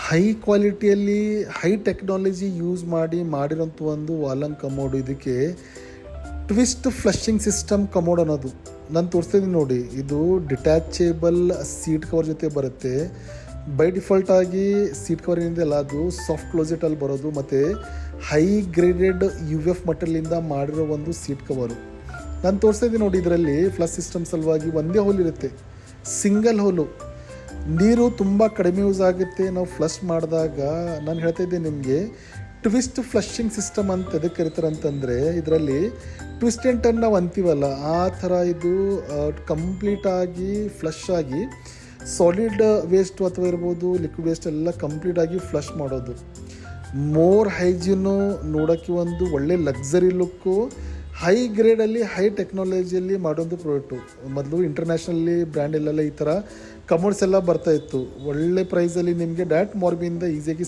High ಕ್ವಾಲಿಟಿಯಲ್ಲಿ high technology use ಮಾಡಿರೋಂಥ ಒಂದು ವಾಲನ್ commode. ಇದಕ್ಕೆ ಟ್ವಿಸ್ಟ್ ಫ್ಲಶಿಂಗ್ ಸಿಸ್ಟಮ್ ಕಮೋಡ್ ಅನ್ನೋದು ನಾನು ತೋರಿಸ್ತೀನಿ ನೋಡಿ. ಇದು ಡಿಟ್ಯಾಚೇಬಲ್ ಸೀಟ್ ಕವರ್ ಜೊತೆ ಬರುತ್ತೆ. ಬೈ ಡಿಫಾಲ್ಟ್ ಆಗಿ ಸೀಟ್ ಕವರ್ ಏನಿದೆಯಲ್ಲ ಅದು ಸಾಫ್ಟ್ ಕ್ಲೋಸೆಟಲ್ಲಿ ಬರೋದು, ಮತ್ತು ಹೈ ಗ್ರೇಡೆಡ್ ಯು ಎಫ್ ಮಟೀರಿಯಲಿಂದ ಮಾಡಿರೋ ಒಂದು ಸೀಟ್ ಕವರು ನಾನು ತೋರಿಸ್ತಾ ಇದ್ದೀನಿ ನೋಡಿ. ಇದರಲ್ಲಿ ಫ್ಲಶ್ ಸಿಸ್ಟಮ್ ಸಲುವಾಗಿ ಒಂದೇ ಹೋಲ್ ಇರುತ್ತೆ, ಸಿಂಗಲ್ ಹೋಲು. ನೀರು ತುಂಬ ಕಡಿಮೆ ಯೂಸ್ ಆಗುತ್ತೆ ನಾವು ಫ್ಲಶ್ ಮಾಡಿದಾಗ. ನಾನು ಹೇಳ್ತಾ ಇದ್ದೆ ನಿಮಗೆ, ಟ್ವಿಸ್ಟ್ ಫ್ಲಶಿಂಗ್ ಸಿಸ್ಟಮ್ ಅಂತ ಎದಕ್ಕೆ ಕರೀತಾರೆ ಅಂತಂದರೆ, ಇದರಲ್ಲಿ ಟ್ವಿಸ್ಟ್ ಆ್ಯಂಡ್ ಟರ್ನ್ ನಾವು ಅಂತೀವಲ್ಲ ಆ ಥರ ಇದು ಕಂಪ್ಲೀಟಾಗಿ ಫ್ಲಶ್ ಆಗಿ ಸಾಲಿಡ್ ವೇಸ್ಟು ಅಥವಾ ಇರ್ಬೋದು ಲಿಕ್ವಿಡ್ ವೇಸ್ಟ್ ಎಲ್ಲ ಕಂಪ್ಲೀಟಾಗಿ ಫ್ಲಶ್ ಮಾಡೋದು. ಮೋರ್ ಹೈಜೀನು, ನೋಡೋಕ್ಕೆ ಒಂದು ಒಳ್ಳೆ ಲಕ್ಸರಿ ಲುಕ್ಕು, ಹೈ ಗ್ರೇಡಲ್ಲಿ ಹೈ ಟೆಕ್ನಾಲಜಿಯಲ್ಲಿ ಮಾಡೋದು ಪ್ರಾಡಕ್ಟು. ಮೊದಲು ಇಂಟರ್ನ್ಯಾಷನಲ್ಲಿ ಬ್ರ್ಯಾಂಡಲ್ಲೆಲ್ಲ ಈ ಥರ ಕಮೋಡ್ಸ್ ಎಲ್ಲ ಬರ್ತಾಯಿತ್ತು. ಒಳ್ಳೆ ಪ್ರೈಸಲ್ಲಿ ನಿಮಗೆ ಡೈರೆಕ್ಟ್ ಮಾರ್ಬಿಯಿಂದ ಈಸಿಯಾಗಿ